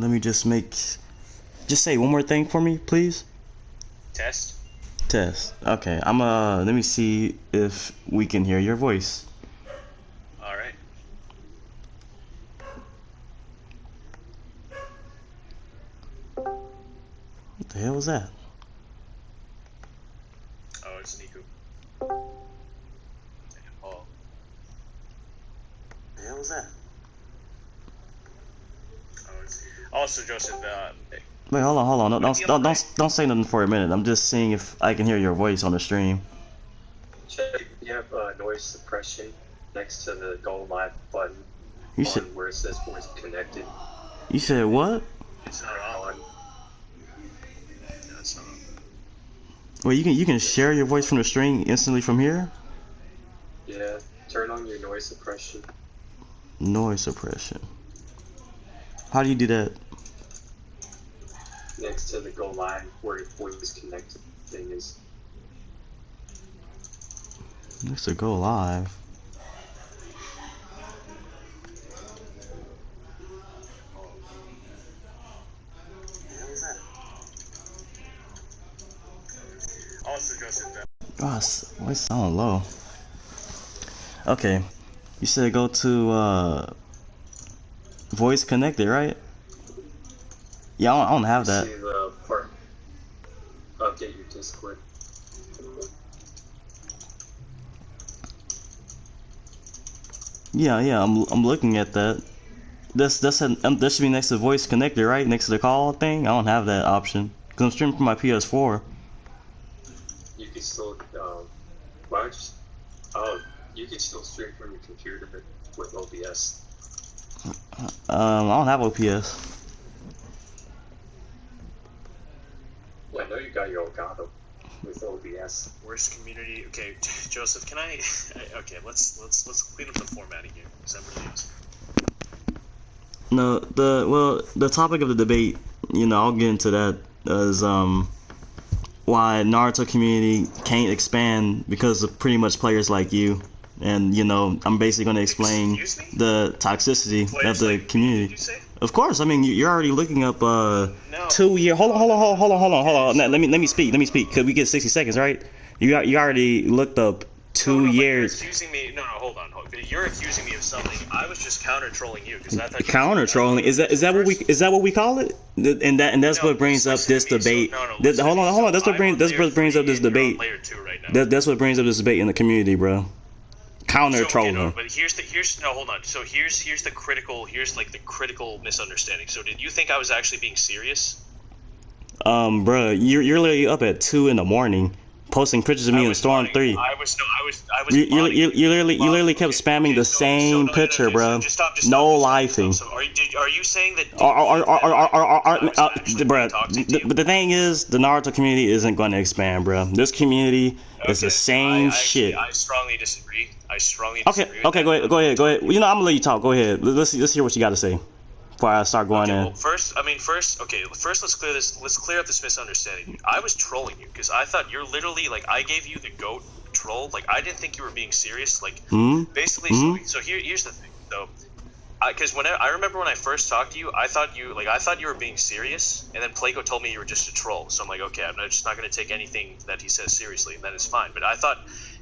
Let me just say one more thing for me, please. Test. Test. Okay, let me see if we can hear your voice. All right. What the hell was that? Oh, it's Niku. Oh. The hell was that? Oh, it's also Joseph. Wait, hold on. Don't say nothing for a minute. I'm just seeing if I can hear your voice on the stream. Check if you have noise suppression next to the Go Live button. You said where it says voice connected. You said what? It's not on. That's not on. Well, you can share your voice from the stream instantly from here. Yeah, turn on your noise suppression. Noise suppression. How do you do that? Next to the Go Live where your voice connected thing is. Next to go live. Also Joseph. Oh, voice sound low. Okay, you said go to voice connected, right? Yeah, I don't have that. See the part. Update your Discord. Yeah, I'm looking at that. This should be next to voice connected, right? Next to the call thing. I don't have that option because I'm streaming from my PS4. You can still you can still stream from your computer with OBS. I don't have OPS. Well, I know you got your Elgato with OBS. Worst community. Okay, Joseph, can I? Okay, let's clean up the formatting here. Is that what it is? No, the topic of the debate, I'll get into that as why Naruto community can't expand because of pretty much players like you, and I'm basically going to explain the toxicity of the community. Did you say? Of course, I mean you're already looking up 2 year. Hold on. Let me speak because we get 60 seconds, right? You already looked up 2 years. You're accusing me. No, hold on. You're accusing me of something. I was just counter trolling you because I thought counter trolling. Is that what we call it? And that's what brings up this debate. Hold on. That's what brings up this debate. That's what brings up this debate in the community, bro. Counter trolling. No, but hold on. So here's the critical misunderstanding. So did you think I was actually being serious? Bro, you're literally up at 2 in the morning. Posting pictures of me in Storm 3. I was. You literally kept spamming the same picture, bro. No lifing. Are you saying that? Bro, but the thing is, the Naruto community isn't going to expand, bro. This community is the same shit. I strongly disagree. Okay, go ahead. I'm gonna let you talk. Go ahead. Let's hear what you got to say before I start going in. Well, first let's clear up this misunderstanding. I was trolling you because I thought you're literally I gave you the goat troll. I didn't think you were being serious. Basically, so here's the thing though. Because I remember when I first talked to you, I thought you were being serious, and then Placo told me you were just a troll. So I'm like, okay, I'm just not going to take anything that he says seriously, and that is fine. But I thought,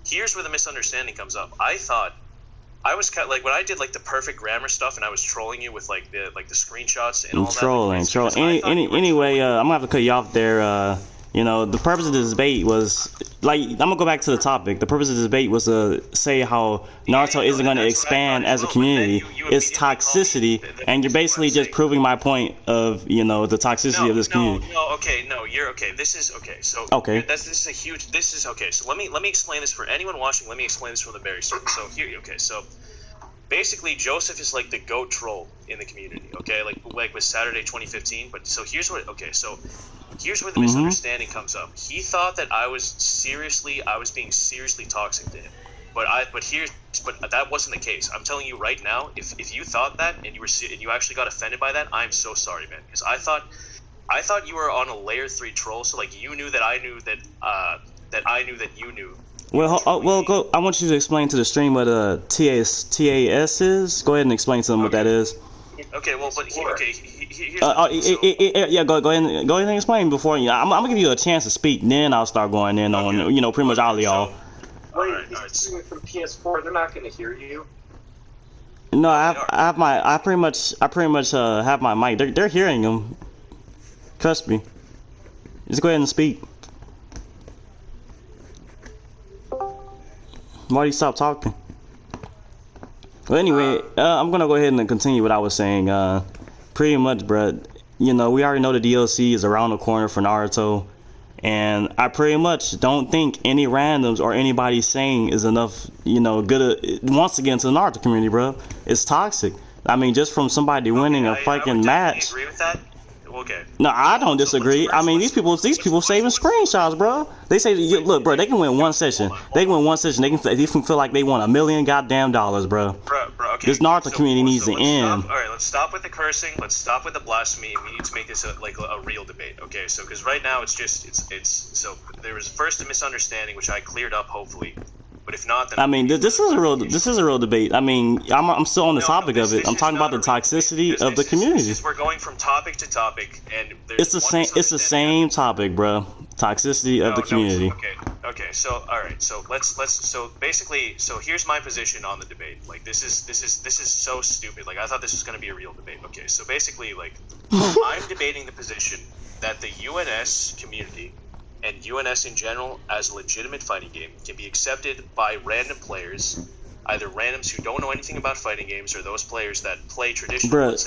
here's where the misunderstanding comes up. I thought I was kind of when I did the perfect grammar stuff, and I was trolling you with the screenshots and all that. Trolling. Anyway, I'm gonna have to cut you off there. The purpose of this debate was I'm gonna go back to the topic. The purpose of the debate was to say how Naruto isn't gonna expand as a community. It's toxicity, and you're basically just proving my point of the toxicity of this community. You're okay. This is okay. So okay. This is a huge. This is okay. So let me explain this for anyone watching. Let me explain this from the very start. So here, okay. So basically, Joseph is the goat troll in the community. Okay, with Saturday 2015. But so here's where the misunderstanding comes up. He thought that I was being seriously toxic to him. But that wasn't the case. I'm telling you right now, if you thought that and you actually got offended by that, I'm so sorry, man. Because I thought you were on a layer 3 troll, so you knew that I knew that I knew that you knew. Well, go. I want you to explain to the stream what TAS is. Go ahead and explain to them what that is. Okay, well, but here's yeah, go ahead and explain before you. I'm gonna give you a chance to speak, then I'll start going in on pretty much all of y'all. Wait, he's doing it from PS4. They're not going to hear you. No, I pretty much have my mic. They're hearing him. Trust me. Just go ahead and speak. Why do you stop talking? Well, anyway, I'm gonna go ahead and continue what I was saying. Pretty much, bruh. We already know the DLC is around the corner for Naruto, and I pretty much don't think any randoms or anybody saying is enough. Good once again to the Naruto community, bruh. It's toxic. I mean, just from somebody winning a fucking match. Agree with that. Okay. No, I don't disagree. I mean, these people saving screenshots, bro. They say, look, bro, they can win one session. They can win one session. They can feel like they won $1 million goddamn dollars, bro. Bro, okay. This Naruto community needs to end. All right, let's stop with the cursing. Let's stop with the blasphemy. We need to make this a real debate. Okay, so because right now it's so there was first a misunderstanding which I cleared up hopefully. But if not, then I mean, this is a real debate. I mean, I'm still on the topic of it. I'm talking about the toxicity of the community. We're going from topic to topic, and it's the same. It's the same topic, bro. Toxicity of the community. Okay. So all right. So let's. So basically, here's my position on the debate. Like this is so stupid. Like I thought this was going to be a real debate. Okay. So basically, like I'm debating the position that the UNS community and UNS in general as a legitimate fighting game can be accepted by random players, either randoms who don't know anything about fighting games or those players that play traditional. Bro.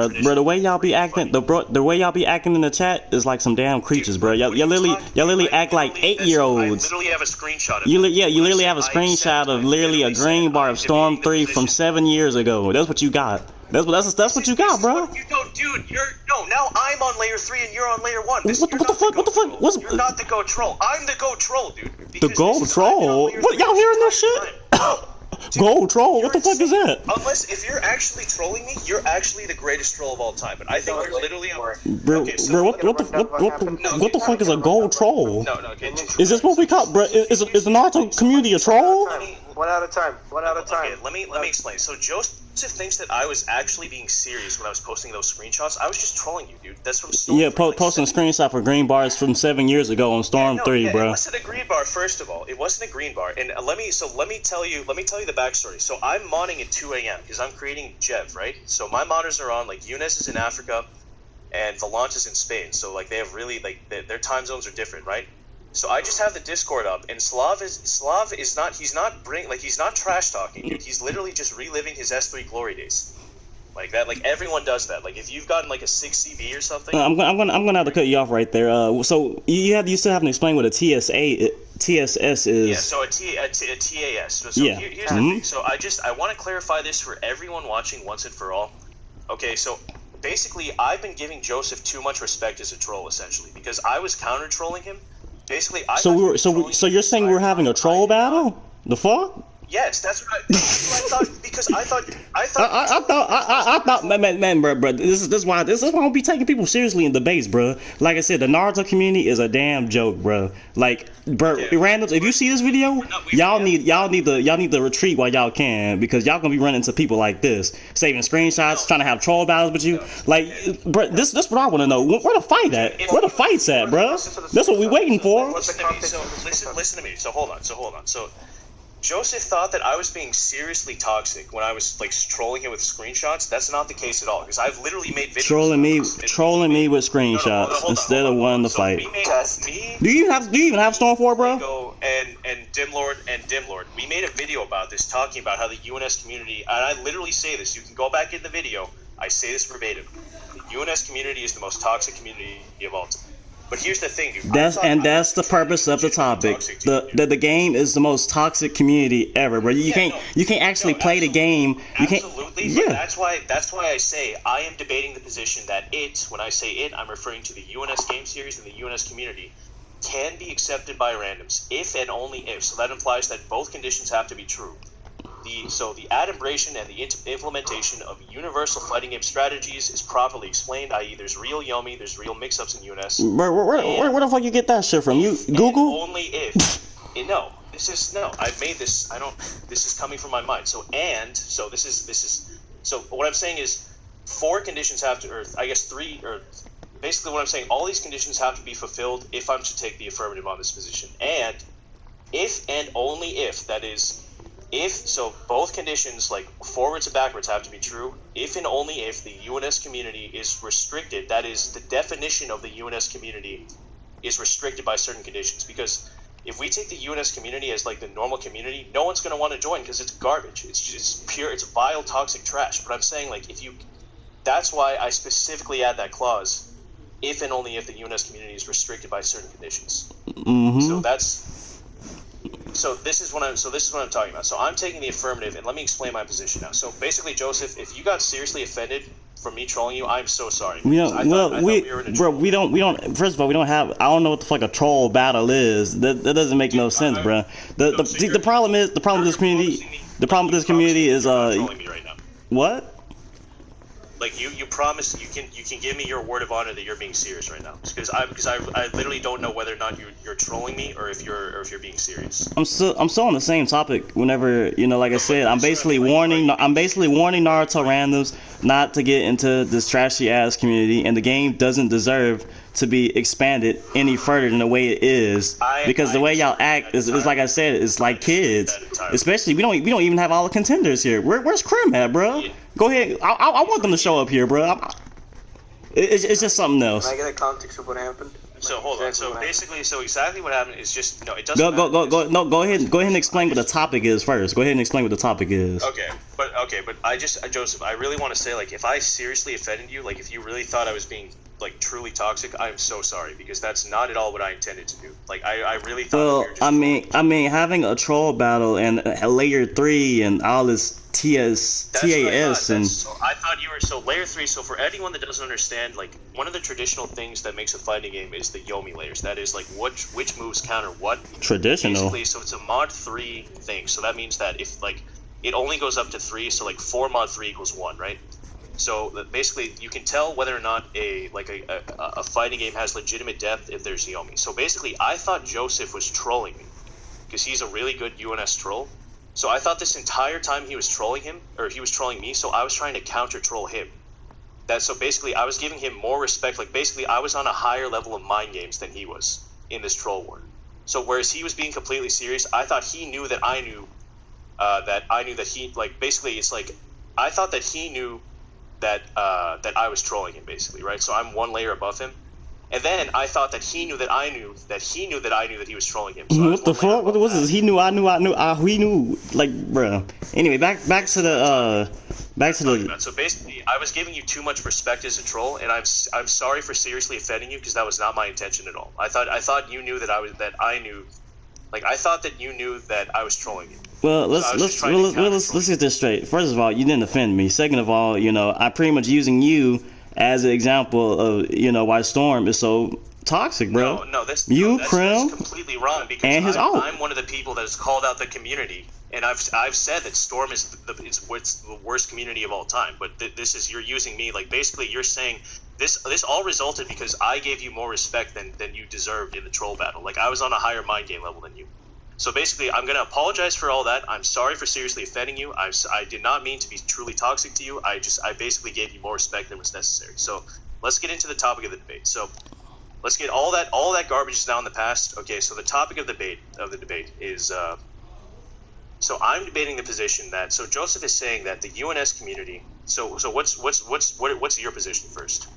The way y'all be acting, the way y'all be acting in the chat is like some damn creatures, bro. Y'all literally act like 8-year-olds. I literally have a screenshot of you literally have a screenshot of literally a green bar of Storm 3 from 7 years ago. That's what you got. That's what you got, bro. Dude, now I'm on layer 3 and you're on layer 1. What the fuck? You're not the go troll. I'm the go troll, dude. The gold troll? What, y'all hearing this shit? Gold troll? What the fuck is that? Unless, if you're actually trolling me, you're actually the greatest troll of all time. But I think you're literally on... Bro, what the fuck is a gold troll? No, okay. Is this what we call... Bro, is the Naruto community a troll? One at a time. Okay, let me explain. So Joseph thinks that I was actually being serious when I was posting those screenshots. I was just trolling you, dude. That's from Storm 3. Posting a screenshot for green bars from 7 years ago on Storm 3, bro. It wasn't a green bar, first of all. It wasn't a green bar. And let me tell you the backstory. So I'm modding at 2 a.m. because I'm creating Jev, right? So my modders are on, like, Eunice is in Africa and Valant is in Spain. So, like, they have really, like, their time zones are different, right? So I just have the Discord up, and Slav is not he's not trash talking, dude. He's literally just reliving his S3 glory days, like that. Like everyone does that. Like if you've gotten like a 6 CB or something. I'm gonna have to cut you off right there. So you still have to explain what a TSS is. Yeah. So a TAS. So yeah. Here's the thing. So I want to clarify this for everyone watching once and for all. Okay. So basically, I've been giving Joseph too much respect as a troll, essentially, because I was counter trolling him. Basically, so you're saying we're having a troll battle? The fuck? Yes, that's what I thought. Because I thought, man, bro. This is why I don't be taking people seriously in debates, bro. Like I said, the Naruto community is a damn joke, bro. Like, bro, randoms. If you see this video, y'all need to retreat while y'all can, because y'all gonna be running into people like this, saving screenshots, trying to have troll battles with you. Like, bro, this what I want to know. Where the fight at? Where the fight's at, bro? That's what we waiting for. Listen to me. So hold on. So Joseph thought that I was being seriously toxic when I was like trolling him with screenshots. That's not the case at all, because I've literally made videos trolling me with screenshots instead of wanting to fight. Do you even have Storm 4, bro? And Dimlord, we made a video about this, talking about how the UNS community, and I literally say this, you can go back in the video, I say this verbatim, the UNS community is the most toxic community of all time. But here's the thing, dude. That's the purpose of the topic. The game is the most toxic community ever, bro. You can't actually play the game. Absolutely. Yeah. That's why I say I am debating the position that when I say it, I'm referring to the UNS game series and the UNS community, can be accepted by randoms if and only if. So that implies that both conditions have to be true. The adumbration and the implementation of universal fighting game strategies is properly explained, i.e. there's real Yomi, there's real mix-ups in UNS. Where the fuck you get that shit from? You Google? Only if. I made this, this is coming from my mind. So this is So what I'm saying is 4 conditions have to, or I guess 3, or basically what I'm saying, all these conditions have to be fulfilled if I'm to take the affirmative on this position. And if and only if, that is, if, so both conditions, like forwards and backwards, have to be true. If and only if the UNS community is restricted, that is, the definition of the UNS community is restricted by certain conditions. Because if we take the UNS community as like the normal community, no one's going to want to join because it's garbage. It's just pure, it's vile, toxic trash. But I'm saying, like, if you, that's why I specifically add that clause, if and only if the UNS community is restricted by certain conditions. Mm-hmm. So this is what I'm talking about. So I'm taking the affirmative, and let me explain my position now. So basically, Joseph, if you got seriously offended from me trolling you, I'm so sorry. We don't. We don't. First of all, we don't have. I don't know what the fuck a troll battle is. That doesn't make no sense, bro. The problem is the problem with this community. The problem with this community is trolling me right now. What? Like you promise you can give me your word of honor that you're being serious right now, because I literally don't know whether or not you're trolling me or if you're being serious. I'm still on the same topic. Whenever, you know, like I said, I'm basically warning Naruto randoms not to get into this trashy ass community, and the game doesn't deserve to be expanded any further than the way it is, because the way y'all act is like I said, it's like kids. Especially we don't even have all the contenders here. Where's Krim at, bro? Yeah. Go ahead. I want them to show up here, bro. It's just something else. Can I get a context of what happened? So hold on. So basically, exactly what happened is just it doesn't. Go ahead and explain what the topic is first. Go ahead and explain what the topic is. Okay, but Joseph, I really want to say, like, if I seriously offended you, like if you really thought I was being like truly toxic, I'm so sorry, because that's not at all what I intended to do. Like I really thought. Well, that we were just I mean, having a troll battle and a layer 3 and all this TAS and so I thought you were so layer 3. So for anyone that doesn't understand, like one of the traditional things that makes a fighting game is the Yomi layers. That is like which moves counter what. Traditional. Basically, so it's a mod 3 thing. So that means that if like it only goes up to 3, so like 4 mod 3 equals 1, right? So basically, you can tell whether or not a fighting game has legitimate depth if there's Yomi. So basically, I thought Joseph was trolling me because he's a really good UNS troll. So I thought this entire time he was trolling him, or he was trolling me. So I was trying to counter troll him. So basically, I was giving him more respect. Like basically, I was on a higher level of mind games than he was in this troll war. So whereas he was being completely serious, I thought he knew that I knew that he, like, basically it's like I thought that he knew that I was trolling him, basically, right? So I'm one layer above him, and then I thought that he knew that I knew that he knew that I knew that he was trolling him. So what the fuck? What was this? He knew. He knew. Like, bro. Anyway, back to the. So basically, I was giving you too much respect as a troll, and I'm sorry for seriously offending you, because that was not my intention at all. I thought you knew I knew. Like, I thought that you knew that I was trolling you. Well, let's get this straight. First of all, you didn't offend me. Second of all, you know, I'm pretty much using you as an example of, you know, why Storm is so toxic, bro. That's Krim, completely wrong, because and I'm one of the people that has called out the community, and I've said that Storm is the worst community of all time. But this is, you're using me, like, basically you're saying this all resulted because I gave you more respect than you deserved in the troll battle. Like, I was on a higher mind game level than you. So basically, I'm going to apologize for all that. I'm sorry for seriously offending you. I did not mean to be truly toxic to you. I basically gave you more respect than was necessary. So let's get into the topic of the debate. So let's get all that garbage is now in the past. Okay, so the topic of the debate is so I'm debating the position that, so Joseph is saying that the UNS community. So what's your position first?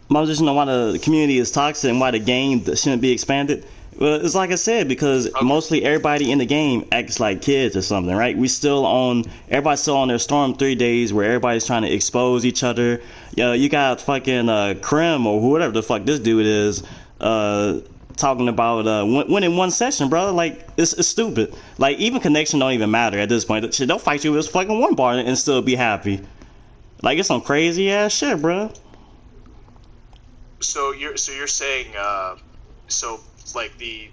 My position on why the community is toxic and why the game shouldn't be expanded. Well, it's like I said, because mostly everybody in the game acts like kids or something, right? Everybody's still on their Storm 3 days where everybody's trying to expose each other. You got fucking Krim or whatever the fuck this dude is talking about winning one session, bro. Like, it's stupid. Like, even connection don't even matter at this point. Shit, they'll fight you with fucking one bar and still be happy. Like, it's some crazy ass shit, bro. So you're saying like the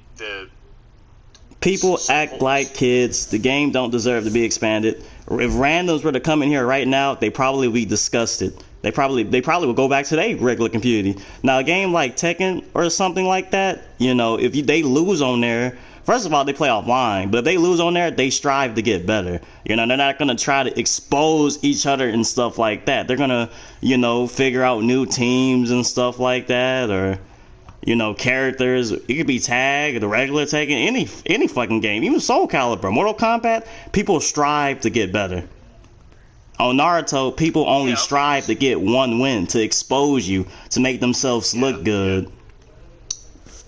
people act like kids. The game don't deserve to be expanded. If randoms were to come in here right now, they probably would be disgusted. They probably would go back to their regular community. Now, a game like Tekken or something like that, you know, if they lose on there first of all, they play offline, but if they lose on there, they strive to get better. You know, they're not gonna try to expose each other and stuff like that. They're gonna, you know, figure out new teams and stuff like that, or, you know, characters. It could be tag, the regular tag, in any fucking game, even Soul Calibur, Mortal Kombat. People strive to get better. On Naruto, people only strive to get one win, to expose you, to make themselves look good.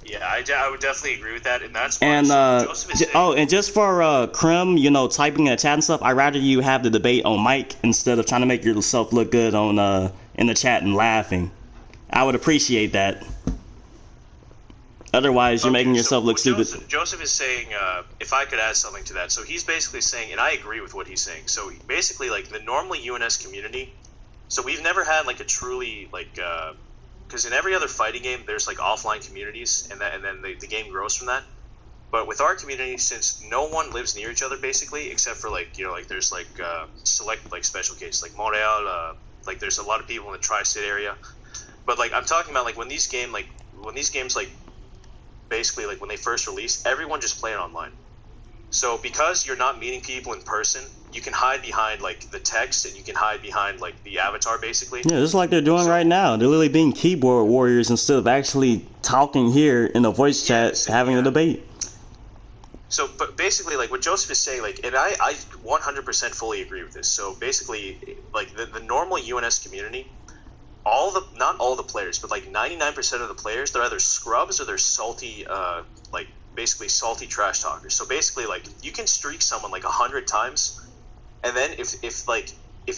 Yeah, I would definitely agree with that, and that's why. And and just for Krim, you know, typing in the chat and stuff, I'd rather you have the debate on mic instead of trying to make yourself look good on in the chat and laughing. I would appreciate that. Otherwise, you're making yourself look stupid. Joseph is saying, if I could add something to that, so he's basically saying, and I agree with what he's saying. So basically, like the normal UNS community, so we've never had like a truly like, because in every other fighting game, there's like offline communities, and then the game grows from that. But with our community, since no one lives near each other, basically, except for like, you know, like there's like select like special cases, like Montreal, like there's a lot of people in the tri-state area. But like I'm talking about like when these games basically like when they first release, everyone just played online. So because you're not meeting people in person, you can hide behind like the text, and you can hide behind like the avatar, basically. Yeah, just like they're doing right now. They're literally being keyboard warriors instead of actually talking here in the voice chat, having a debate. So, but basically, like what Joseph is saying, like, and I 100% fully agree with this. So basically, like the normal UNS community, not all the players, but like 99% of the players, they're either scrubs or they're salty, like basically salty trash talkers. So basically, like you can streak someone like 100 times, and then if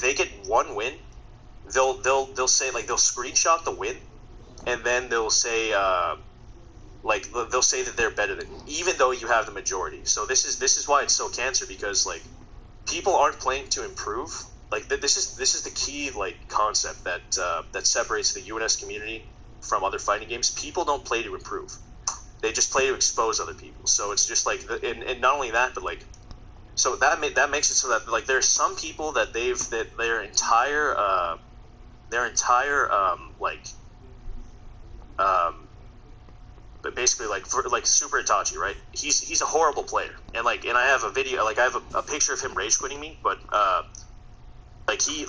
they get one win, they'll say like they'll screenshot the win, and then they'll say they'll say that they're better than you, even though you have the majority. So this is why it's so cancer, because like people aren't playing to improve. Like this is the key like concept that separates the UNS community from other fighting games. People don't play to improve; they just play to expose other people. So it's just like, and not only that, but like, so that makes it so that like there's some people that their entire but basically like Super Itachi, right? He's a horrible player, and I have a video, like I have a picture of him rage quitting me, but he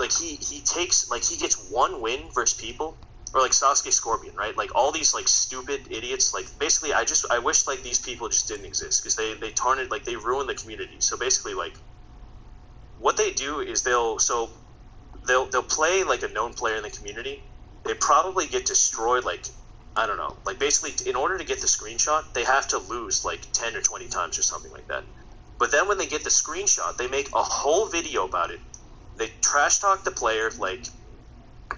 gets one win versus people, or like Sasuke Scorpion, right? Like all these like stupid idiots, like basically I wish like these people just didn't exist, because they ruin the community. So basically like what they do is they'll play like a known player in the community. They probably get destroyed like, I don't know, like basically in order to get the screenshot, they have to lose like 10 or 20 times or something like that. But then when they get the screenshot, they make a whole video about it. They trash talk the player, like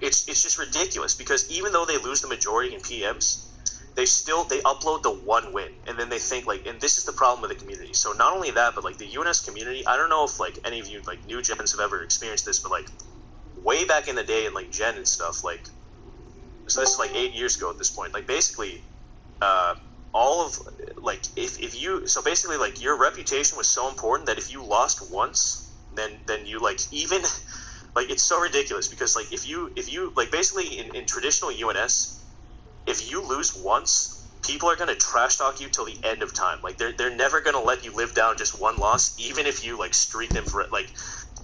it's just ridiculous, because even though they lose the majority in PMs, they upload the one win, and then they think like, and this is the problem with the community. So not only that, but like the UNS community, I don't know if like any of you like new gens have ever experienced this, but like way back in the day in like Gen and stuff, like, so this is like 8 years ago at this point, like basically all of like if you, so basically like your reputation was so important that if you lost once, then you like, even like it's so ridiculous, because like if you like basically in traditional UNS, if you lose once, people are going to trash talk you till the end of time. Like they're never going to let you live down just one loss, even if you like streak them for like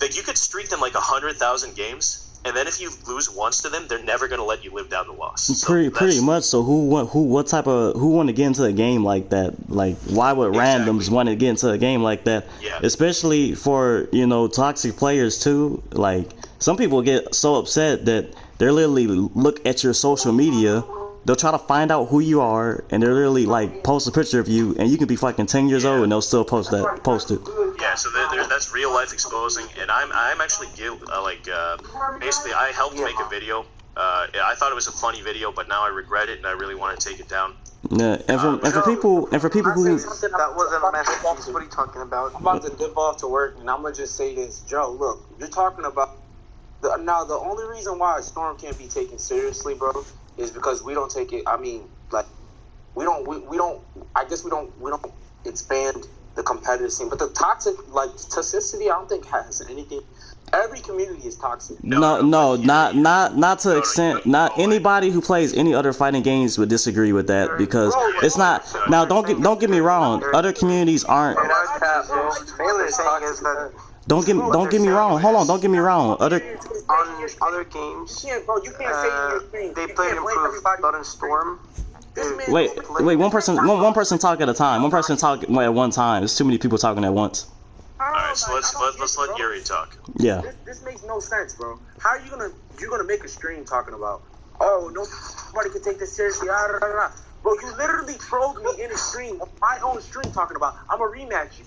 you could streak them like 100,000 games, and then if you lose once to them, they're never going to let you live down the loss. So pretty much. So who want to get into a game like that? Like why would randoms want to get into a game like that? Yeah. Especially for, you know, toxic players too. Like some people get so upset that they literally look at your social media. They'll try to find out who you are, and they're literally like post a picture of you, and you can be fucking 10 years old, and they'll still post it. Yeah, so that's real life exposing, and I'm actually basically I helped make a video. I thought it was a funny video, but now I regret it, and I really want to take it down. Yeah, and for people who that wasn't a message. What are you talking about? I'm about to dip off to work, and I'm gonna just say this, Joe. Look, you're talking about the only reason why Storm can't be taken seriously, bro, is because we don't take it. I mean, like we don't. I guess we don't expand the competitive scene. But the toxicity, I don't think has anything Every community is toxic. No, not to extent. Not anybody who plays any other fighting games would disagree with that because it's not. Now, don't get me wrong. Other communities aren't. Don't get me wrong. Hold on, don't get me wrong. On other games, You can't say in your stream. they play improved Blood and Storm. Wait. One person talk at a time. One person talk at one time. There's too many people talking at once. Alright, so let's let Yuri talk. Yeah. This makes no sense, bro. How are you gonna make a stream talking about? Oh, nobody can take this seriously. Bro, you literally trolled me in a stream, my own stream, talking about I'm a rematch you.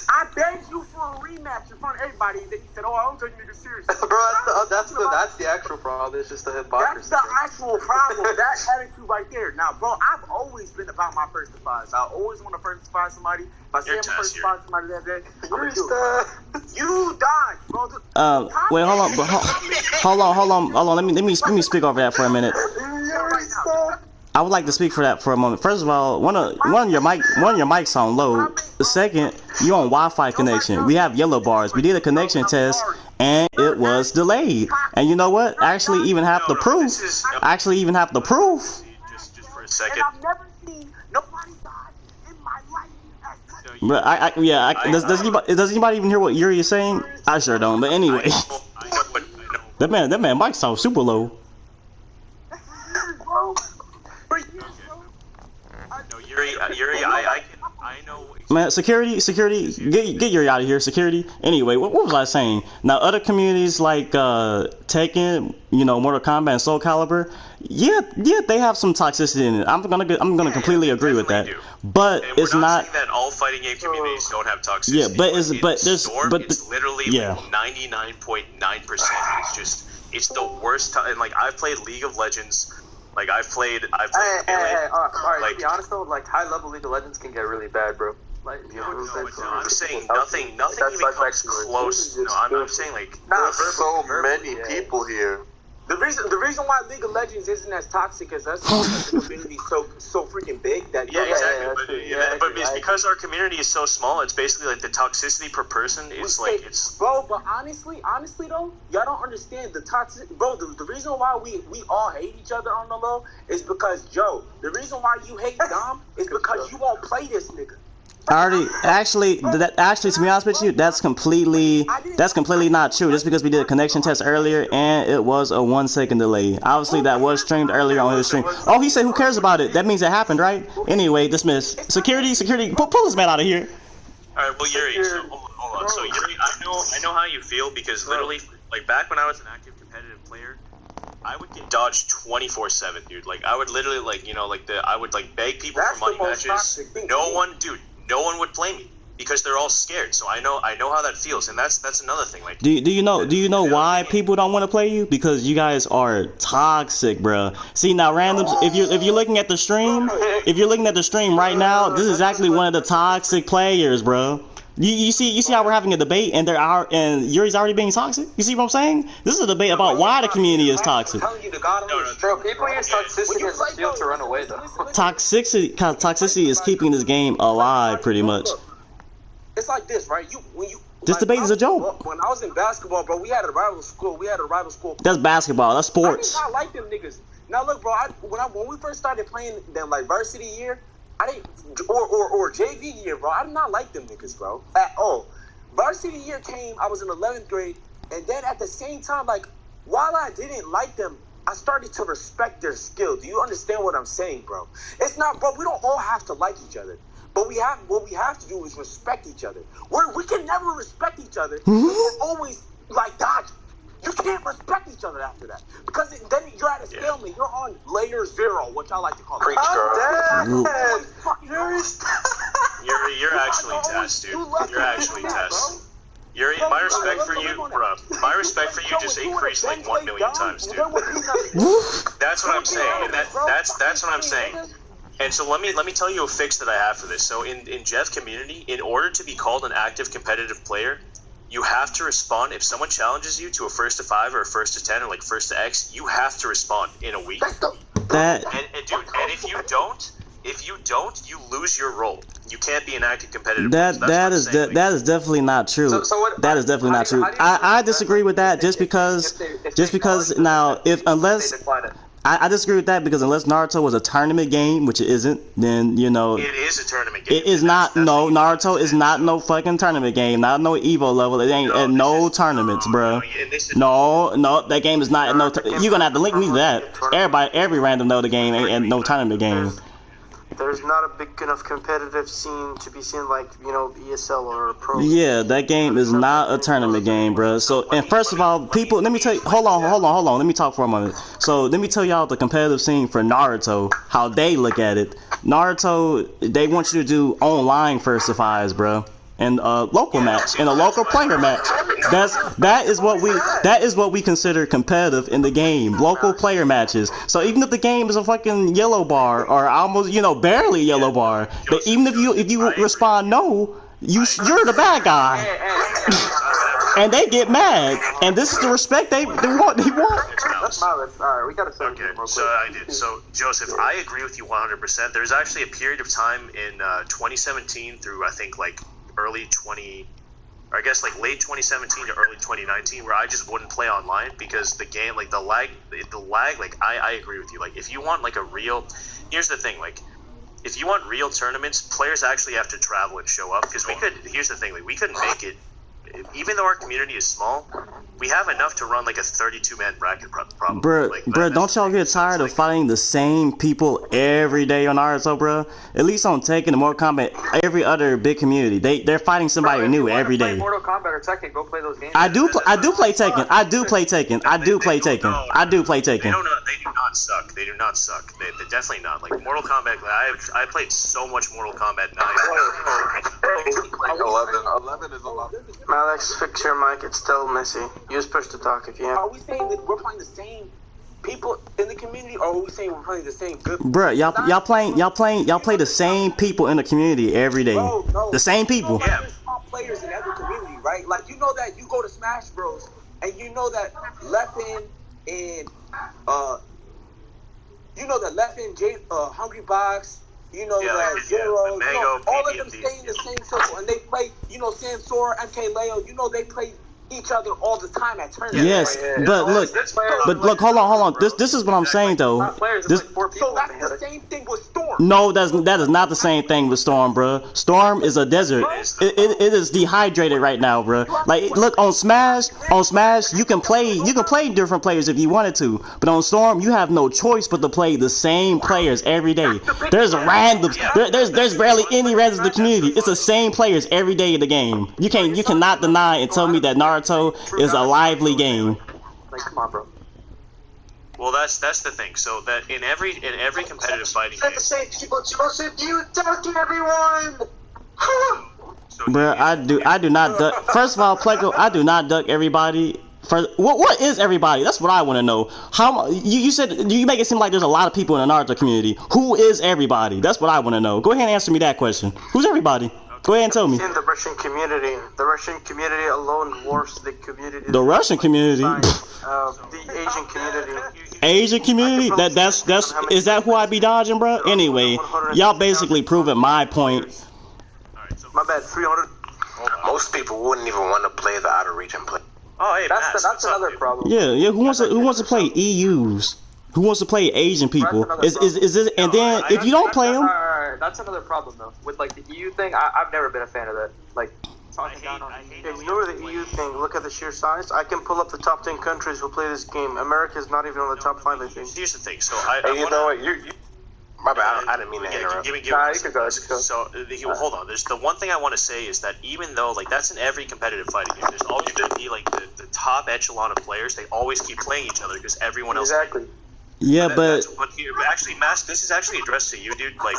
I begged you for a rematch in front of everybody, and then you said, "Oh, I don't take niggas serious." Bro, that's the actual problem. It's just the hypocrisy. That's the actual problem. That attitude right there. Now, bro, I've always been about my first to five. I always want to first to five somebody. If I say I'm first to five somebody that day, you died, bro. Wait, hold on. Let me speak over that for a minute. I would like to speak for that for a moment. First of all, one of your mics on low. The second, you on Wi-Fi connection. We have yellow bars. We did a connection test and it was delayed. And you know what? I actually even have the proof. Just for a second. I've never seen nobody die in my life. But does anybody even hear what Yuri is saying? I sure don't. But anyway, I know. that man mic sounds super low. No, Yuri, I know. Man, security, get Yuri out of here, security. Anyway, what was I saying? Now, other communities like Tekken, Mortal Kombat, and Soul Calibur, yeah, they have some toxicity in it. I'm gonna completely agree with that. But and it's we're not saying that all fighting game communities don't have toxicity. Yeah, it's literally 99.9%. It's the worst time. And like I've played League of Legends. Like I've played. Alright, to be honest though, like high level League of Legends can get really bad, bro. Like, I'm saying nothing even comes close. No, I'm saying like not so many people here. The reason why League of Legends isn't as toxic as us because the community is so freaking big that but it's because our community is so small. It's basically like the toxicity per person is like it's. Bro, but honestly though, y'all don't understand the toxic. Bro, the reason why we all hate each other on the low is because Joe. The reason why you hate Dom is because you won't play this nigga. Actually, to be honest with you, that's completely not true. Just because we did a connection test earlier and it was a 1 second delay. Obviously, that was streamed earlier on his stream. Oh, he said, "Who cares about it?" That means it happened, right? Anyway, dismiss. Security, pull this man out of here. All right, well, Yuri, so hold on. So Yuri, I know how you feel because literally, like back when I was an active competitive player, I would get dodged 24/7, dude. Like I would literally I would beg people for money matches. No one would play me because they're all scared. So I know how that feels, and that's another thing. Like, do you know why people don't want to play you? Because you guys are toxic, bro. See now, randoms. If you're looking at the stream, right now, this is exactly one of the toxic players, bro. You see how we're having a debate and Yuri's already being toxic. You see what I'm saying? This is a debate about why the community is toxic. Bro, people use toxicity as a shield to run away, though. Toxicity is keeping this game alive, pretty much. It's like this, right? This debate is a joke. When I was in basketball, bro, we had a rival school. That's basketball. That's sports. I did not like them niggas. Now look, bro, when we first started playing them like varsity year, I didn't or JV year, bro. I did not like them niggas, bro, at all. Varsity year came, I was in 11th grade, and then at the same time, like, while I didn't like them, I started to respect their skill. Do you understand what I'm saying, bro? It's not, bro. We don't all have to like each other, but what we have to do is respect each other. We can never respect each other. We're always like dodging. You can't respect each other after that because then you're at a stalemate. You're on layer 0, which I like to call it. You're actually test, dude. You're actually test. My respect for you, bro. My respect for you just increased like 1 million times, dude. That's what I'm saying, and that's what I'm saying. And so let me tell you a fix that I have for this. So in Jeff community, in order to be called an active competitive player, you have to respond. If someone challenges you to a 1st to 5 or a 1st to 10 or like 1st to X, you have to respond in a week. And if you don't, If you don't, you lose your role. You can't be an active competitive. That is definitely not true. That is definitely not true. I disagree with that just because now if unless I disagree with that because unless Naruto was a tournament game, which it isn't, then you know it is a tournament game. It is not. No, Naruto is not no fucking tournament game. Not no Evo level. It ain't at no tournaments, bro. No, that game is not at no. You're gonna have to link me to that. Every random know the game ain't at no tournament game. There's not a big enough competitive scene to be seen like, you know, ESL or Pro. Yeah, that game is not a tournament game, bro. So, and first of all, people, let me tell you, hold on. Let me talk for a moment. So, let me tell y'all the competitive scene for Naruto, how they look at it. Naruto, they want you to do online versifies, bro. And a local match, and a local player match. That is what we consider competitive in the game. Local player matches. So even if the game is a fucking yellow bar or almost, you know, barely a yellow bar, but even if you respond no, you're the bad guy. And they get mad. And this is the respect they want. That's valid. All right, we gotta say okay. So Joseph, I agree with you 100%. There's actually a period of time in 2017 through I think like late 2017 to early 2019 where I just wouldn't play online because the game, like the lag, like I agree with you. Like if you want like here's the thing, like if you want real tournaments, players actually have to travel and show up because here's the thing, like we couldn't make it, even though our community is small, we have enough to run like a 32-man bracket probably. Bruh, don't y'all get tired of fighting the same people every day on Naruto, bruh? At least on Tekken and Mortal Kombat, every other big community, they're fighting somebody new every day. Mortal Kombat or Tekken, go play those games. I do play Tekken. I do play Tekken. They do not suck. They do not suck. They're definitely not. Like Mortal Kombat, I played so much Mortal Kombat 9. 11 is a lot. Alex, fix your mic. It's still messy. Use push to talk if you have. Are we saying that we're playing the same people in the community, or are we saying we're playing the same good? Bruh, y'all play the same people in the community every day. The same people. You know, there's top players in every community, right? Like you know that you go to Smash Bros. And you know that Leffen and Hungry Box. You know that Zero, Mango, all of them stay in the same circle, and they play, Sansor, MK Leo, they play each other all the time at tournaments. Yes, but look, hold on. This is what I'm saying though. So that's the same thing with Storm. No, that is not the same thing with Storm, bro. Storm is a desert. It is dehydrated right now, bro. Like, look on Smash, you can play different players if you wanted to, but on Storm you have no choice but to play the same players every day. There's randoms. There's barely any randoms in the community. It's the same players every day in the game. You cannot deny and tell me that Naruto is a lively game. Like, come on, bro. Well, that's the thing. So that in every competitive fighting game, Joseph, you duck everyone. Bro, I do not duck. First of all, Pleco, I do not duck everybody. What is everybody? That's what I want to know. How you said you make it seem like there's a lot of people in the Naruto community. Who is everybody? That's what I want to know. Go ahead and answer me that question. Who's everybody? Go ahead and tell me. In the Russian community. The Russian community alone dwarfs the community. The Russian community? The Asian community. Asian community? That's is that who I be dodging, bro? Anyway, y'all basically proving my point. My bad, 300. Most people wouldn't even want to play the out of region play. Oh, hey, that's another problem. Yeah. Who wants to play EUs? Who wants to play Asian people? Is this? And then if you don't play them, that's another problem though. With like the EU thing, I've never been a fan of that. Like, ignore the EU thing. Look at the sheer size. I can pull up the top 10 countries who play this game. America is not even on the top 5, I think. Here's the thing. So you know what? My bad. I didn't mean to interrupt. Give me So hold on. There's the one thing I want to say is that even though like that's in every competitive fighting game, there's always going to be like the top echelon of players. They always keep playing each other because everyone else. Exactly. Yeah, but actually, Mask, this is actually addressed to you, dude. Like,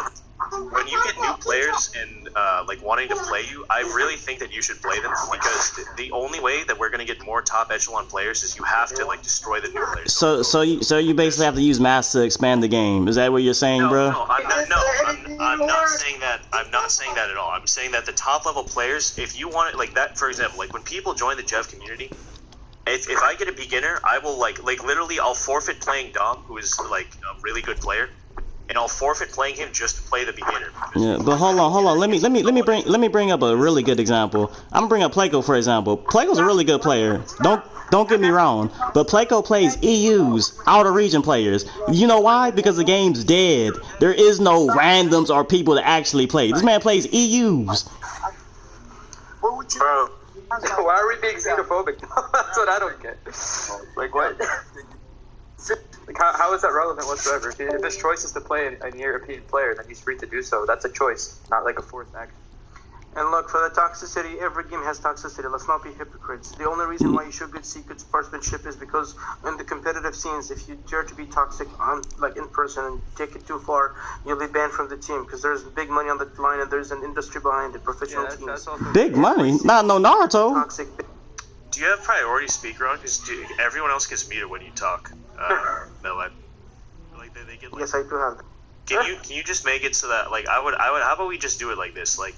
when you get new players and like wanting to play you, I really think that you should play them because the only way that we're gonna get more top echelon players is you have to like destroy the new players. So you basically have to use Mask to expand the game. Is that what you're saying, bro? No, I'm not saying that. I'm not saying that at all. I'm saying that the top level players, if you want it, like that, for example, like when people join the Jeff community. If I get a beginner, I will like literally I'll forfeit playing Dom, who is like a really good player, and I'll forfeit playing him just to play the beginner. Yeah, but hold on. Let me bring up a really good example. I'm gonna bring up Playco for example. Playco's a really good player. Don't get me wrong, but Playco plays EUs, out of region players. You know why? Because the game's dead. There is no randoms or people that actually play. This man plays EUs. Bro, why are we being xenophobic? That's what I don't get. Like, what? Like, how is that relevant whatsoever? If his choice is to play a European player, then he's free to do so. That's a choice, not like a forced action. And look, for the toxicity, every game has toxicity. Let's not be hypocrites. The only reason why you should see good sportsmanship is because in the competitive scenes, if you dare to be toxic like in person and take it too far, you'll be banned from the team because there's big money on the line and there's an industry behind it, professional teams. Big money? Not no Naruto. Toxic. Do you have priority speaker on? Because everyone else gets muted when you talk. No, like they get. Like, Yes, I do have that. Can you just make it so that like I would how about we just do it like this, like.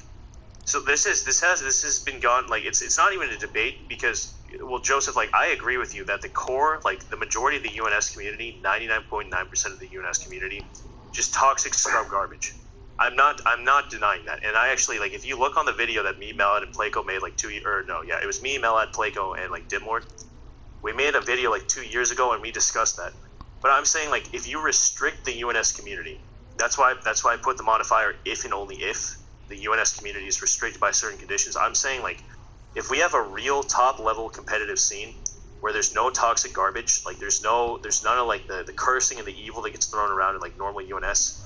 So this has been gone, like it's not even a debate because, well, Joseph, like I agree with you that the core, like the majority of the UNS community, 99.9% of the UNS community, just toxic scrub garbage. I'm not denying that, and I actually, like, if you look on the video that me, Malad, and Playco made like it was me, Malad, Playco, and like Dimlord. We made a video like 2 years ago and we discussed that. But I'm saying, like, if you restrict the UNS community, that's why I put the modifier if and only if the UNS community is restricted by certain conditions. I'm saying, like, if we have a real top level competitive scene where there's no toxic garbage, like there's none of like the cursing and the evil that gets thrown around in like normal UNS,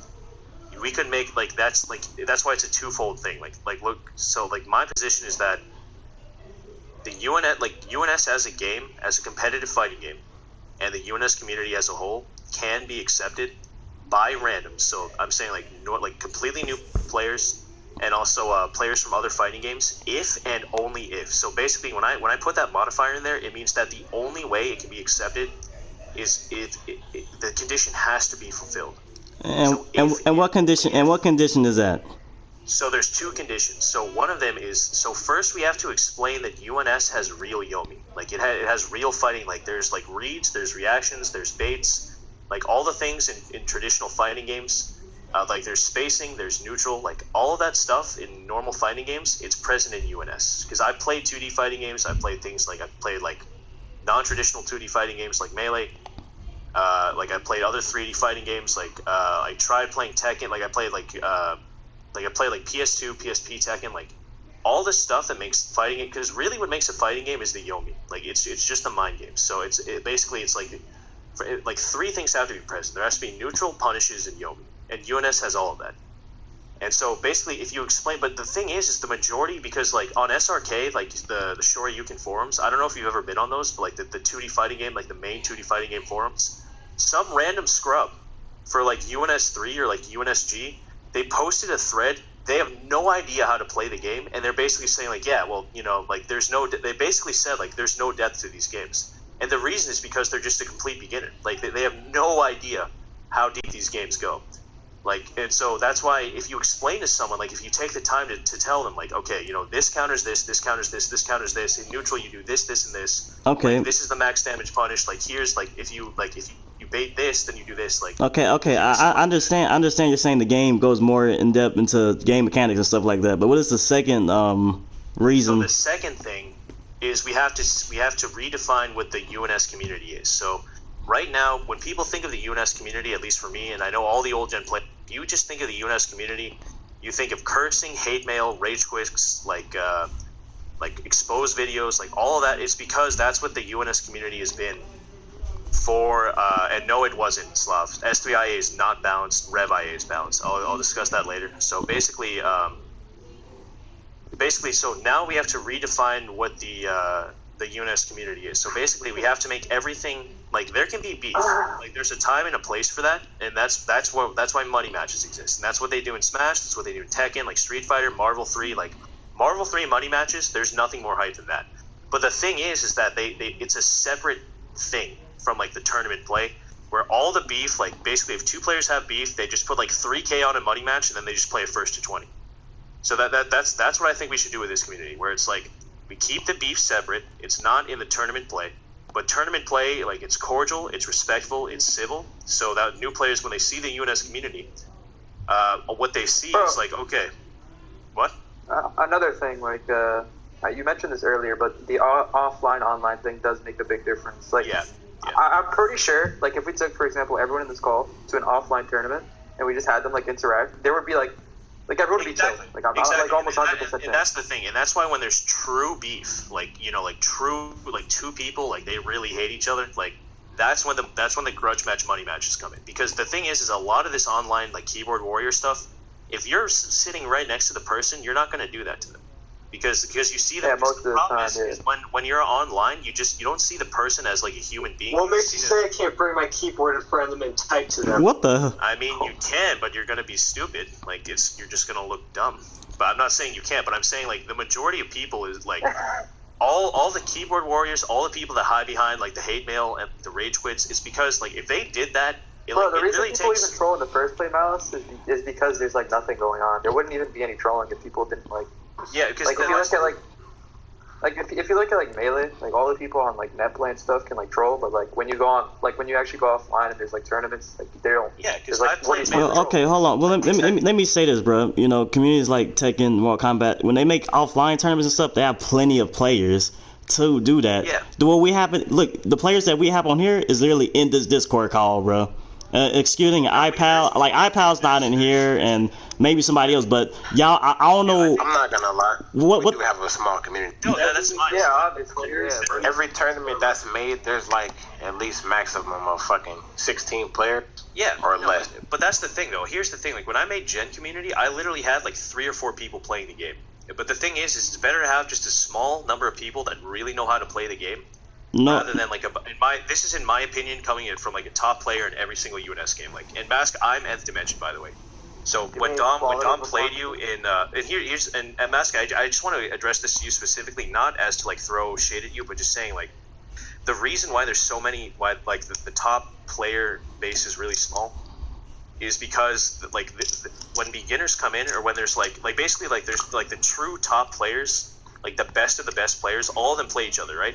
we could make like that's why it's a twofold thing. Like look, so like my position is that the UNS as a game, as a competitive fighting game, and the UNS community as a whole can be accepted by randoms. So I'm saying like completely new players and also players from other fighting games, if and only if. So basically, when I put that modifier in there, it means that the only way it can be accepted is the condition has to be fulfilled. And what condition is that? So there's two conditions. So one of them is, so first we have to explain that UNS has real Yomi. Like it has real fighting. Like there's like reads, there's reactions, there's baits, like all the things in traditional fighting games. Like there's spacing, there's neutral, like all of that stuff in normal fighting games, it's present in UNS. Because I've played 2D fighting games, I've played things like, I've played like non-traditional 2D fighting games like Melee. Like I played other 3D fighting games, like I tried playing Tekken, like I played like PS2, PSP Tekken, like all the stuff that makes fighting, because really what makes a fighting game is the Yomi. Like it's just a mind game. So it's like three things have to be present. There has to be neutral, punishes, and Yomi. And UNS has all of that. And so basically, if you explain, but the thing is the majority, because like on SRK, like the Shoryuken forums, I don't know if you've ever been on those, but like the 2D fighting game, like the main 2D fighting game forums, some random scrub for like UNS3 or like UNSG, they posted a thread. They have no idea how to play the game, and they're basically saying like, yeah, well, you know, like they basically said like there's no depth to these games. And the reason is because they're just a complete beginner. Like they have no idea how deep these games go. Like, and so that's why if you explain to someone, like if you take the time to tell them, like, okay, you know, this counters this, this counters this, this counters this, in neutral you do this, this, and this. Okay. Like, this is the max damage punish. Like here's like if you bait this, then you do this. Like. Okay. I understand. You're saying the game goes more in depth into game mechanics and stuff like that. But what is the second reason? So the second thing is we have to redefine what the UNS community is. So right now, when people think of the UNS community, at least for me, and I know all the old gen players, you just think of the UNS community, you think of cursing, hate mail, rage quits, like exposed videos, like all of that. It's because that's what the UNS community has been for. And no, it wasn't, Slav. S3IA is not balanced. Rev IA is balanced. I'll discuss that later. So basically, so now we have to redefine what the UNS community is. So basically, we have to make everything, like there can be beef. Like there's a time and a place for that, and that's why money matches exist. And that's what they do in Smash. That's what they do in Tekken, like Street Fighter, Marvel 3. Like Marvel 3 money matches, there's nothing more hype than that. But the thing is that they it's a separate thing from like the tournament play, where all the beef, like basically if two players have beef, they just put like 3K on a money match, and then they just play it first to 20. So that's what I think we should do with this community, where it's like we keep the beef separate. It's not in the tournament play, But tournament play, like, it's cordial, it's respectful, it's civil. So that new players, when they see the UNS community, what they see is like, okay, what? Another thing, like you mentioned this earlier, but the offline online thing does make a big difference. Like, Yeah. I'm pretty sure, like, if we took, for example, everyone in this call to an offline tournament and we just had them like interact, there would be like everyone would be chill. Like, I'm like almost 100%. And that's the thing, and that's why when there's true beef, like, you know, like true, like two people, like they really hate each other, like that's when the grudge match, money matches come in. Because the thing is a lot of this online, like, keyboard warrior stuff, if you're sitting right next to the person, you're not going to do that to them. Because you see that most of the time, is when you're online, you don't see the person as like a human being. What makes you say I can't bring my keyboard in front of them and type to them? What the? I mean, you can, but you're gonna be stupid. Like, you're just gonna look dumb. But I'm not saying you can't. But I'm saying, like, the majority of people is like all the keyboard warriors, all the people that hide behind like the hate mail and the rage quits. It's because, like, if they did that, The it reason really people takes. even troll in the first place, Malice, is because there's like nothing going on. There wouldn't even be any trolling if people didn't like. Yeah, because Like, if you look at if you look at like Melee, like all the people on like netplay and stuff can like troll, but like when you go on, like when you actually go offline and there's like tournaments, like they don't. Yeah, because like, I played. Well, okay, hold on. Well, let me say this, bro. You know, communities like Tekken, Mortal Kombat, when they make offline tournaments and stuff, they have plenty of players to do that. Yeah. The players that we have on here is literally in this Discord call, bro. Excluding iPal, like iPal's not in here, and maybe somebody else, but y'all, I don't know. I'm not gonna lie. We do have a small community. No, that's fine. Yeah, obviously. Yeah, bro. Every tournament that's made, there's like at least maximum of fucking 16 players. Yeah, or less. But that's the thing, though. Here's the thing. Like, when I made Gen Community, I literally had like 3 or 4 people playing the game. But the thing is it's better to have just a small number of people that really know how to play the game. No. Rather than like this is in my opinion coming in from like a top player in every single UNS game. Like in Mask, I'm Nth Dimension, by the way. So when Dom played you in and Mask, I just want to address this to you specifically, not as to like throw shade at you, but just saying, like, the reason why there's so many, why like the top player base is really small is because like when beginners come in, or when there's like basically like there's like the true top players, like the best of the best players, all of them play each other, right?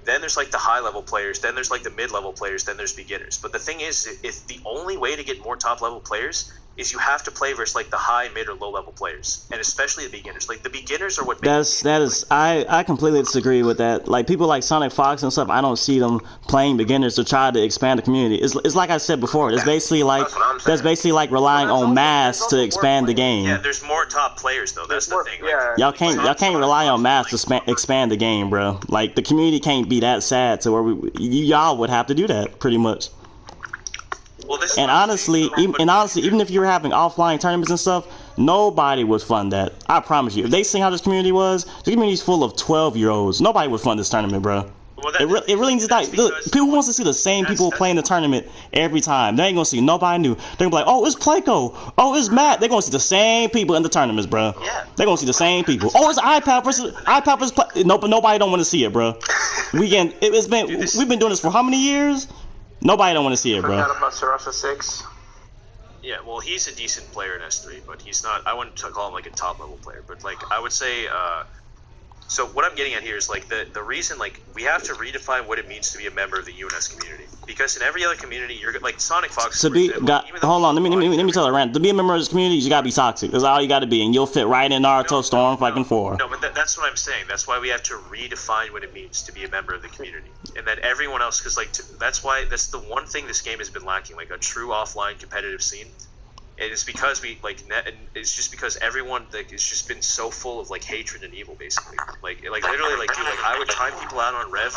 Then there's like the high level players, then there's like the mid level players, then there's beginners. But the thing is, if the only way to get more top level players is you have to play versus like the high, mid, or low level players, and especially the beginners. Like the beginners are what makes I completely disagree with that. Like people like Sonic Fox and stuff, I don't see them playing beginners to try to expand the community. It's like I said before. It's basically like relying on mass to expand the game. Yeah, there's more top players though. That's the thing. Like, Y'all can't rely on mass to expand the game, bro. Like the community can't be that sad to where y'all would have to do that pretty much. Well, And honestly, even if you were having offline tournaments and stuff, nobody would fund that. I promise you. If they seen how this community was, the community's full of 12-year-olds. Nobody would fund this tournament, bro. Well, It really needs to die. Look, people wants to see the same people playing the tournament every time. They ain't gonna see nobody new. They're gonna be like, oh, it's Playco. Oh, it's Matt. They're gonna see the same people in the tournaments, bro. Yeah. They're gonna see the same people. Oh, it's iPad versus No, but nobody don't want to see it, bro. We've been doing this for how many years? Nobody don't want to see it, bro. Forgot about Sarasa 6. Yeah, well, he's a decent player in S3, but he's not. I wouldn't call him like a top level player, but like I would say. So what I'm getting at here is like the reason, like, we have to redefine what it means to be a member of the UNS community, because in every other community you're like Sonic Fox. Hold on, let me tell you, Rand. To be a member of this community, you gotta be toxic. That's all you gotta be, and you'll fit right in Naruto Storm fucking 4. No, but that's what I'm saying. That's why we have to redefine what it means to be a member of the community, and then everyone else, because like that's the one thing this game has been lacking, like a true offline competitive scene. And it's because it's just because everyone, like, it's just been so full of like hatred and evil, basically. Like literally, like, dude, like I would time people out on Rev,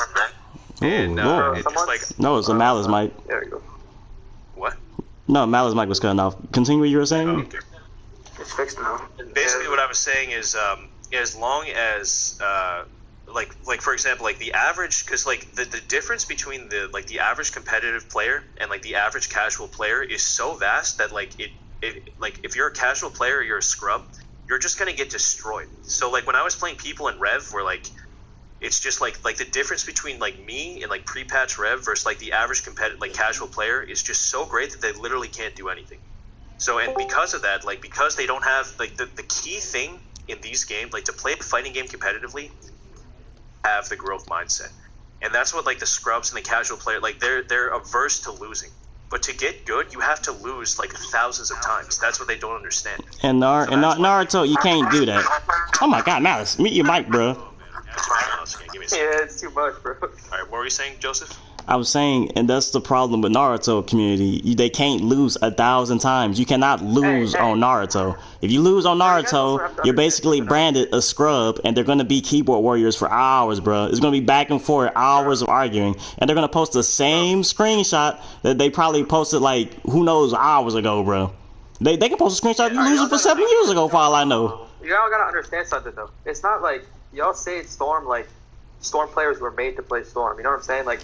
and it's like no, it's a Malice mic. There you go. What? No, Malice mic was cutting off. Continue what you were saying. Okay. It's fixed now. Basically, what I was saying is, as long as like for example, like the average, because like the difference between the average competitive player and like the average casual player is so vast that like like if you're a casual player, you're a scrub, you're just gonna get destroyed. So like when I was playing people in Rev, where like it's just like the difference between like me and like pre-patch Rev versus like the average competitive like casual player is just so great that they literally can't do anything. So, and because of that, like because they don't have like the key thing in these games, like to play a fighting game competitively, have the growth mindset. and that's what like the scrubs and the casual player like they're averse to losing. But to get good, you have to lose like thousands of times. That's what they don't understand. And Naruto, you can't do that. Oh my God, Malice, mute your mic, bro. Yeah, it's too much, bro. All right, what were you saying, Joseph? I was saying, and that's the problem with Naruto community. They can't lose 1,000 times. You cannot lose on Naruto. If you lose on Naruto, you're basically branded a scrub, and they're gonna be keyboard warriors for hours, bro. It's gonna be back and forth, hours of arguing, and they're gonna post the same screenshot that they probably posted like who knows hours ago, bro. They can post a screenshot of you losing for 7 years ago, for all I know. Y'all gotta understand something though. It's not like y'all say it's Storm like Storm players were made to play Storm. You know what I'm saying? Like,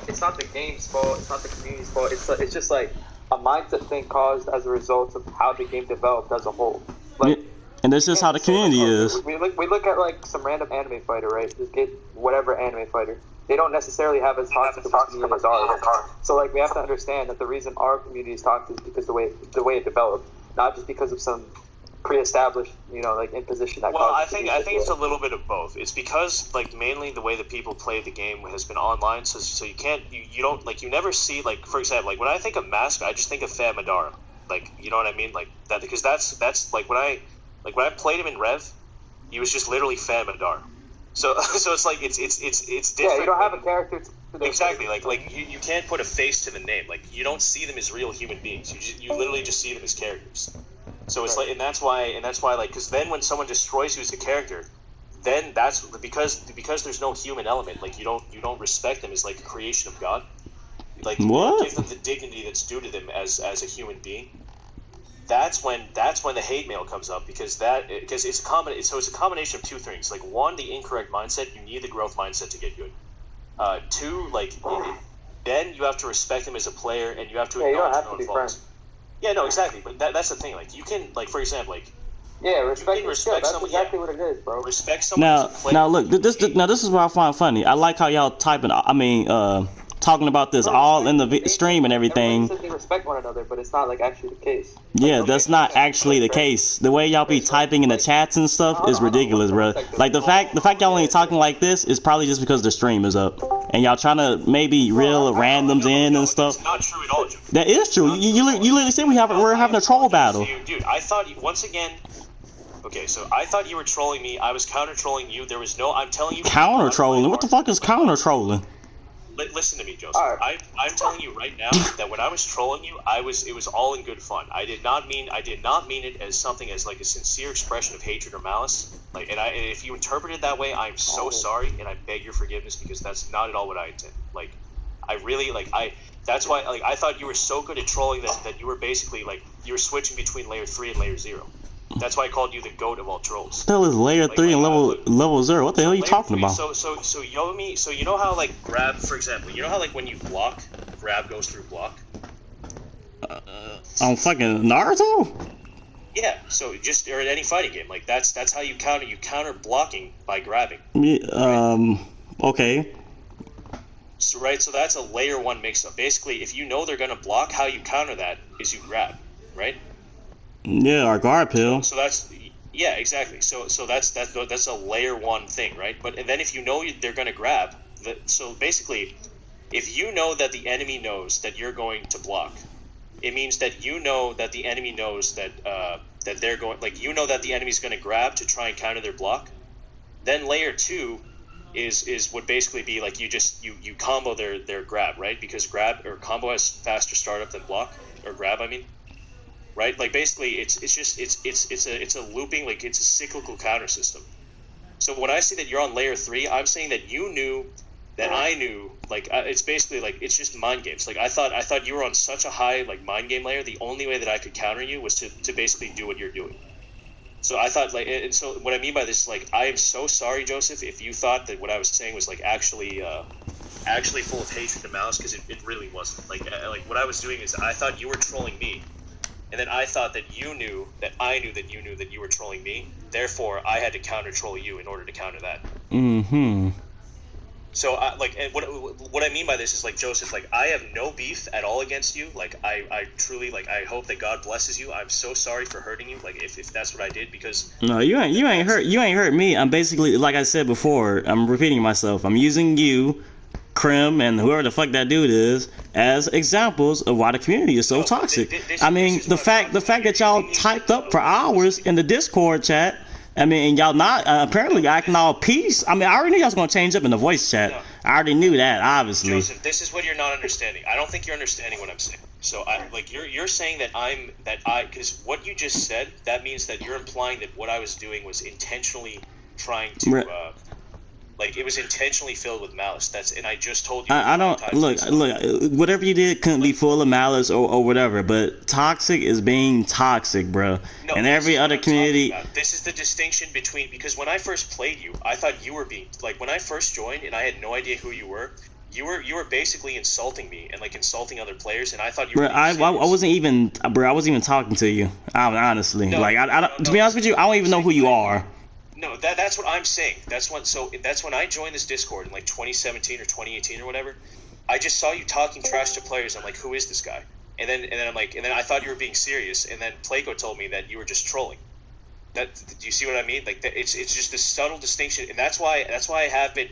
it's not the game's fault. It's not the community's fault. It's just like a mindset thing caused as a result of how the game developed as a whole. Like, and this is how the community is. We look at like some random anime fighter, right? Just get whatever anime fighter. They don't necessarily have as toxic of a community as ours. So like we have to understand that the reason our community is toxic is because the way it developed, not just because of some pre-established, like imposition. Well, I think it's a little bit of both. It's because like mainly the way that people play the game has been online, so you can't you don't like you never see like for example like when I think of Mask, I just think of Fat Madara, like you know what I mean, like that because that's like when I played him in Rev, he was just literally Fat Madara. So it's like it's different. Yeah, you don't have a character. Exactly, like you can't put a face to the name. Like you don't see them as real human beings. You literally just see them as characters. So it's like, and that's why, like, because then when someone destroys you as a character, then that's because there's no human element. Like you don't respect them as like a creation of God. Like you don't give them the dignity that's due to them as a human being. That's when the hate mail comes up because it's a combination of two things. Like one, the incorrect mindset. You need the growth mindset to get good. Two, like then you have to respect them as a player and you have to acknowledge your own faults. Yeah, no, exactly. But that's the thing. Like, you can, like, for example, like, respect that's someone. Exactly what it is, bro. Respect someone. Now, look. This is what I find funny. I like how y'all typing. Talking about this all in the stream and everything. Everyone says they respect one another, but it's not like actually the case. Yeah, that's not actually the case. The way y'all be typing in the chats and stuff is ridiculous, bro. Like the fact y'all ain't talking like this is probably just because the stream is up and y'all trying to maybe reel randoms in and stuff. It's not true at all, Joe. That is true. You literally said we're having a troll battle. Dude, I thought once again. Okay, so I thought you were trolling me. I was counter trolling you. There was no. I'm telling you. Counter trolling. What the fuck is counter trolling? Listen to me, Joseph. Right. I'm telling you right now that when I was trolling you, it was all in good fun. I did not mean it as something as like a sincere expression of hatred or malice. Like, and if you interpret it that way, I'm so sorry, and I beg your forgiveness because that's not at all what I intend. Like, I really that's why like I thought you were so good at trolling that you were basically like you were switching between layer 3 and layer 0. That's why I called you the goat of all trolls. Still is layer 3 and level 0. What the hell are you talking about? So Yomi, so you know how like grab, for example, you know how like when you block, grab goes through block? On fucking Naruto? Yeah, so just or in any fighting game, like that's how you counter blocking by grabbing. Okay. So so that's a layer 1 mix up. Basically, if you know they're gonna block, how you counter that is you grab, right? Yeah, our guard pill. So that's exactly. So that's a layer 1 thing, right? And then if you know they're going to grab, so basically, if you know that the enemy knows that you're going to block, it means that you know that the enemy knows that that they're going, like you know that the enemy's going to grab to try and counter their block. Then layer 2 is would basically be like you combo their grab, right? Because grab or combo has faster startup than block or grab. I mean. Right, like basically, it's a looping, like it's a cyclical counter system. So when I say that you're on layer 3, I'm saying that you knew that I knew. Like it's basically like it's just mind games. Like I thought you were on such a high like mind game layer. The only way that I could counter you was to basically do what you're doing. So I thought like, and so what I mean by this is like I am so sorry, Joseph, if you thought that what I was saying was like actually full of hatred and malice, because it really wasn't. Like what I was doing is I thought you were trolling me. And then I thought that you knew that I knew that you knew that you were trolling me. Therefore, I had to counter troll you in order to counter that. Mm-hmm. So, and what I mean by this is, like, Joseph, like, I have no beef at all against you. Like, I truly, like, I hope that God blesses you. I'm so sorry for hurting you. Like, if that's what I did, because no, you ain't hurt me. I'm basically, like I said before, I'm repeating myself. I'm using you, Krim and whoever the fuck that dude is as examples of why the community is so toxic. I mean, the fact that y'all typed up for hours in the Discord chat. I mean, and y'all not apparently acting all peace. I mean, I already knew y'all was gonna change up in the voice chat. No. I already knew that, obviously. Joseph, this is what you're not understanding. I don't think you're understanding what I'm saying. So, you're saying because what you just said, that means that you're implying that what I was doing was intentionally trying to, it was intentionally filled with malice. And I just told you. I don't look. Whatever you did couldn't be full of malice or whatever. But toxic is being toxic, bro. No, and every other community. This is the distinction between, because when I first played you, I thought you were being when I first joined and I had no idea who you were. You were basically insulting me and insulting other players, and I thought you were. I wasn't even, bro. I wasn't even talking to you. Honestly, no, to be honest with you, I don't even know who you are. No, that's what I'm saying. That's when I joined this Discord in 2017 or 2018 or whatever. I just saw you talking trash to players. I'm like, who is this guy? And then I thought you were being serious. And then Placo told me that you were just trolling. Do you see what I mean? It's just this subtle distinction, and that's why I have it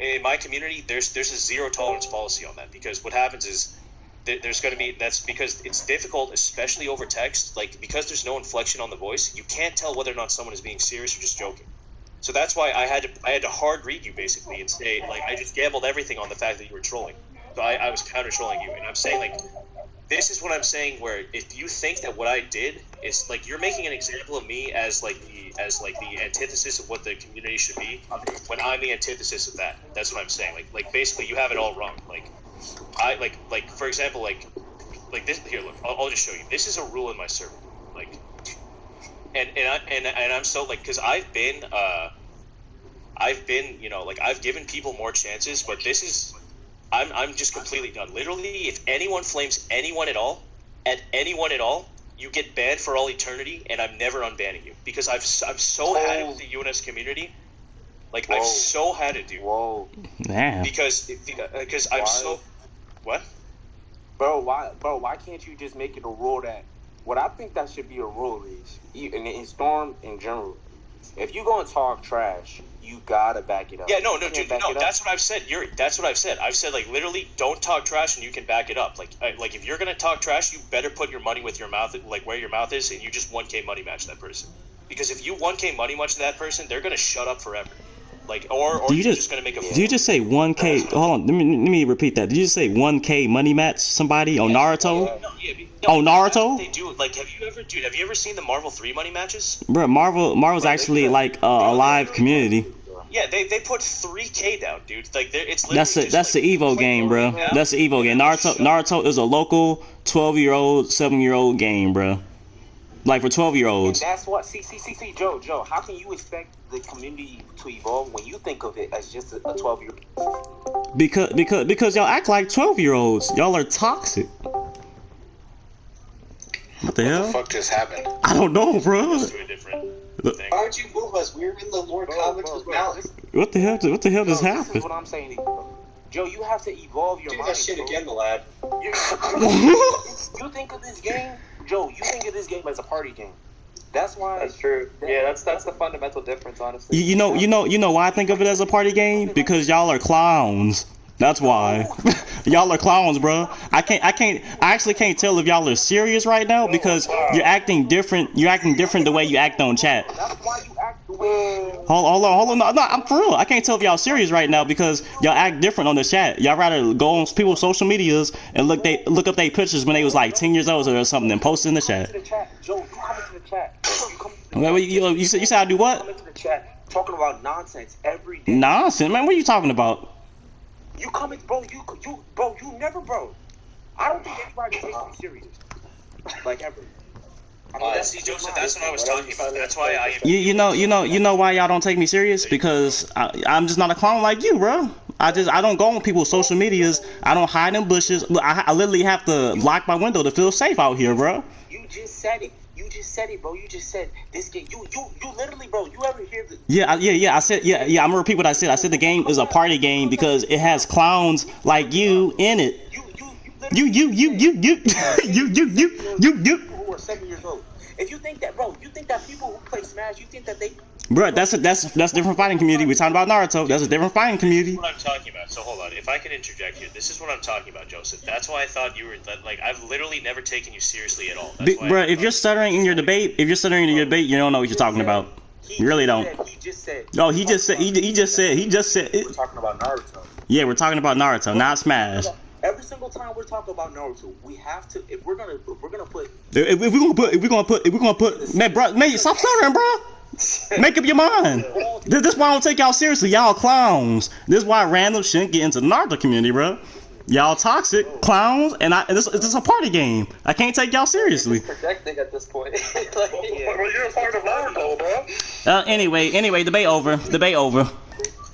in my community. There's a zero tolerance policy on that, because what happens is there's going to be, that's because it's difficult, especially over text, because there's no inflection on the voice, you can't tell whether or not someone is being serious or just joking. So that's why I had to hard read you basically and say, I just gambled everything on the fact that you were trolling. So I was counter trolling you, and I'm saying this is what I'm saying, where if you think that what I did is you're making an example of me as the antithesis of what the community should be, when I'm the antithesis of that. That's what I'm saying. Basically you have it all wrong. For example, this here. Look, I'll just show you. This is a rule in my server. And I'm so because I've been I've given people more chances, but this is I'm just completely done. Literally, if anyone flames anyone at all, you get banned for all eternity, and I'm never unbanning you, because I've so had it with the UNS community. I've so had it, dude. Whoa. Damn. Because I'm so. What? Bro, why can't you just make it a rule that, what I think that should be a rule is, in Storm in general, if you go and talk trash, you gotta back it up. Yeah, no, dude, no, that's what I've said. That's what I've said. I've said, literally, don't talk trash and you can back it up. If you're gonna talk trash, you better put your money with your mouth, where your mouth is, and you just 1K money match that person. Because if you 1K money match that person, they're gonna shut up forever. Or you're just gonna make a. Did you just say 1K? Hold on, let me repeat that. Did you just say 1K money match somebody on Naruto? Oh, Naruto? They do. Have you ever seen the Marvel 3 money matches? Bro, Marvel's actually a live community. Yeah, they put 3K down, dude. It's that's the Evo game, bro. Yeah. That's the Evo game. Naruto is a local 12-year-old, 7-year-old game, bro. For 12-year-olds. That's what. See, Joe. How can you expect the community to evolve when you think of it as just a 12-year-old? Because y'all act like 12-year-olds. Y'all are toxic. What the hell? What the fuck just happened? I don't know, bro. Why would you move us? We were in the Lord Comics with Malice. What the hell just This happened? is what I'm saying to you, bro. Joe, you have to evolve your Do mind. that shit again, lad. You think of this game, Joe. You think of this game as a party game. That's why. That's true. Yeah, that's the fundamental difference, honestly. You know why I think of it as a party game? Because y'all are clowns. That's why. Y'all are clowns, bro. I actually can't tell if y'all are serious right now, because you're acting different. You're acting different the way you act on chat. That's why you act the way. Hold on. No, I'm for real. I can't tell if y'all serious right now, because y'all act different on the chat. Y'all rather go on people's social medias and look up their pictures when they was 10 years old or something and post it in the chat. Joe, you come into the chat. You said I do what? Come into the chat talking about nonsense every day. Nonsense, man. What are you talking about? You coming, bro? You never, bro. I don't think anybody takes me serious, ever. See, Joseph, that's what I was talking about. That's why I. You know why y'all don't take me serious? Because I'm just not a clown like you, bro. I don't go on people's social medias. I don't hide in bushes. I literally have to lock my window to feel safe out here, bro. You just said it. Bro. You just said this game. You literally, bro. You ever hear the? Yeah. I said, yeah. I'm gonna repeat what I said. I said the game is a party game because it has clowns like you in it. You. are 7 years old. If you think that, bro, you think that people who play Smash, you think that they... Bro, that's a different fighting community. We're talking about Naruto. That's a different fighting community. This is what I'm talking about. So hold on, if I can interject here, this is what I'm talking about, Joseph. That's why I thought you were like I've literally never taken you seriously at all. Bro, if you're stuttering in your debate, you don't know what you're talking about. You really don't. He just said. No, he just said. We're talking about Naruto. Yeah, we're talking about Naruto, not Smash. Every single time we're talking about Naruto, we have to. If we're gonna put. If we're gonna put, man, stop stuttering, bro. Make up your mind. This is why I don't take y'all seriously. Y'all clowns. This is why random shouldn't get into the Naruto community, bro. Y'all toxic clowns, and this is a party game. I can't take y'all seriously. Projecting at this point. Well, you're a part of Naruto, bro. Anyway, debate over.